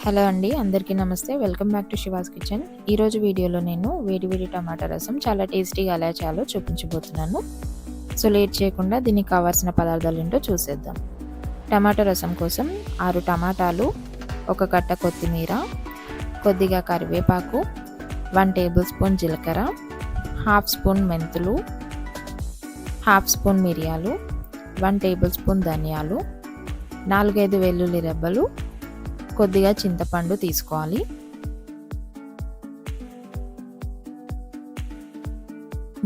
Hello అండి, అందరికీ నమస్తే. Welcome back to she was kitchen. ఈరోజు వీడియోలో నేను వేడి టమాటా రసం చాలా టేస్టీగా ఎలా చేయాలో చూపించబోతున్నాను. సో లేట్ చేయకుండా దీనికి కావాల్సిన పదార్థాలు ఏంటో చూసేద్దాం. టమాటా రసం కోసం 6 టమాటాలు, 1 కట్ట కొత్తిమీర, కొద్దిగా కరివేపాకు, 1 టేబుల్ స్పూన్ జీలకర్ర, 1/2 స్పూన్ మెంతులు, 1/2 స్పూన్ మిరియాలు, 1 టేబుల్ స్పూన్ ధనియాలు, 4-5 వెల్లుల్లి రెబ్బలు, కొద్దిగా చింతపండు తీసుకోవాలి.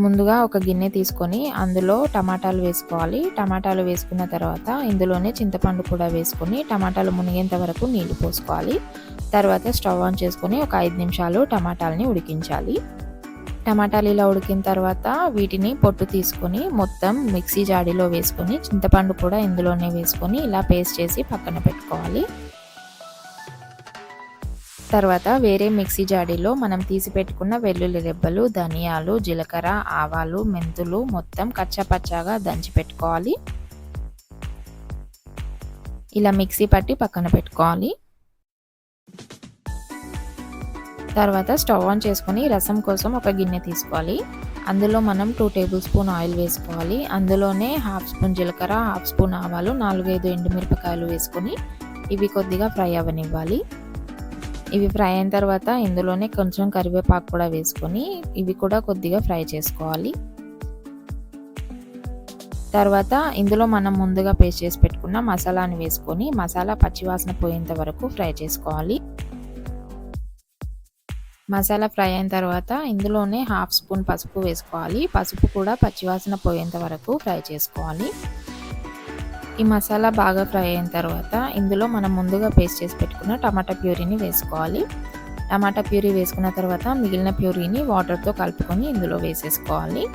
ముందుగా ఒక గిన్నె తీసుకొని అందులో టమాటాలు వేసుకోవాలి. టమాటాలు వేసుకున్న తర్వాత ఇందులోనే చింతపండు కూడా వేసుకొని టమాటాలు మునిగేంత వరకు నీళ్లు పోసుకోవాలి. తర్వాత స్టవ్ ఆన్ చేసుకొని ఒక 5 నిమిషాలు టమాటాలని ఉడికించాలి. టమాటాలు ఇలా ఉడికిన తర్వాత వీటిని పొట్టు తీసుకొని మొత్తం మిక్సీ జాడీలో వేసుకొని చింతపండు కూడా ఇందులోనే వేసుకొని ఇలా పేస్ట్ చేసి పక్కన పెట్టుకోవాలి. తర్వాత వేరే మిక్సీ జాడీలో మనం తీసి పెట్టుకున్న వెల్లుల్లి రెబ్బలు, ధనియాలు, జీలకర్ర, ఆవాలు, మెంతులు మొత్తం కచ్చాపచ్చాగా దంచి పెట్టుకోవాలి. ఇలా మిక్సీ పట్టి పక్కన పెట్టుకోవాలి. తర్వాత స్టవ్ ఆన్ చేసుకొని రసం కోసం ఒక గిన్నె తీసుకోవాలి. అందులో మనం 2 టేబుల్ స్పూన్ ఆయిల్ వేసుకోవాలి. అందులోనే 1/2 స్పూన్ జీలకర్ర, 1/2 స్పూన్ ఆవాలు, 4-5 ఎండుమిరపకాయలు వేసుకొని ఇవి కొద్దిగా ఫ్రై అవ్వనివ్వాలి. ఇవి ఫ్రై అయిన తర్వాత ఇందులోనే కొంచెం కరివేపాకు కూడా వేసుకొని ఇవి కూడా కొద్దిగా ఫ్రై చేసుకోవాలి. తర్వాత ఇందులో మనం ముందుగా పేస్ట్ చేసి పెట్టుకున్న మసాలాని వేసుకొని మసాలా పచ్చివాసన పోయేంత వరకు ఫ్రై చేసుకోవాలి. మసాలా ఫ్రై అయిన తర్వాత ఇందులోనే 1/2 స్పూన్ పసుపు వేసుకోవాలి. పసుపు కూడా పచ్చివాసన పోయేంత వరకు ఫ్రై చేసుకోవాలి. ఈ మసాలా బాగా ఫ్రై అయిన తర్వాత ఇందులో మనం ముందుగా పేస్ట్ చేసి పెట్టుకున్న టమాటా ప్యూరీని వేసుకోవాలి. టమాటా ప్యూరీ వేసుకున్న తర్వాత మిగిలిన ప్యూరీని వాటర్తో కలుపుకొని ఇందులో వేసేసుకోవాలి.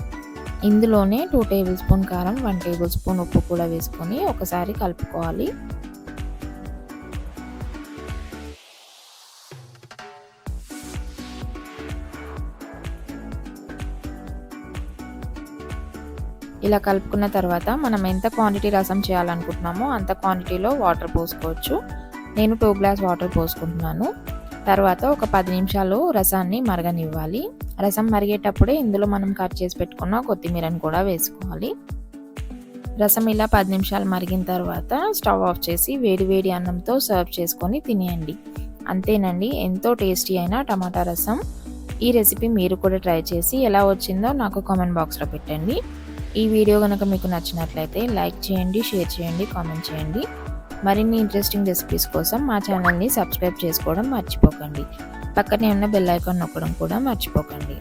ఇందులోనే 2 టేబుల్ స్పూన్ కారం, 1 టేబుల్ స్పూన్ ఉప్పు కూడా వేసుకొని ఒకసారి కలుపుకోవాలి. ఇలా కలుపుకున్న తర్వాత మనం ఎంత క్వాంటిటీ రసం చేయాలనుకుంటున్నామో అంత క్వాంటిటీలో వాటర్ పోసుకోవచ్చు. నేను 2 గ్లాస్ వాటర్ పోసుకుంటున్నాను. తర్వాత ఒక 10 నిమిషాలు రసాన్ని మరగనివ్వాలి. రసం మరిగేటప్పుడే ఇందులో మనం కట్ చేసి పెట్టుకున్న కొత్తిమీరను కూడా వేసుకోవాలి. రసం ఇలా 10 నిమిషాలు మరిగిన తర్వాత స్టవ్ ఆఫ్ చేసి వేడి అన్నంతో సర్వ్ చేసుకొని తినేయండి. అంతేనండి, ఎంతో టేస్టీ అయిన టమాటా రసం. ఈ రెసిపీ మీరు కూడా ట్రై చేసి ఎలా వచ్చిందో నాకు కామెంట్ బాక్స్లో పెట్టండి. ఈ వీడియో కనుక మీకు నచ్చినట్లయితే లైక్ చేయండి, షేర్ చేయండి, కామెంట్ చేయండి. మరిన్ని ఇంట్రెస్టింగ్ రెసిపీస్ కోసం మా ఛానల్ని సబ్స్క్రైబ్ చేసుకోవడం మర్చిపోకండి. పక్కనే ఉన్న బెల్ ఐకాన్ నొక్కడం కూడా మర్చిపోకండి.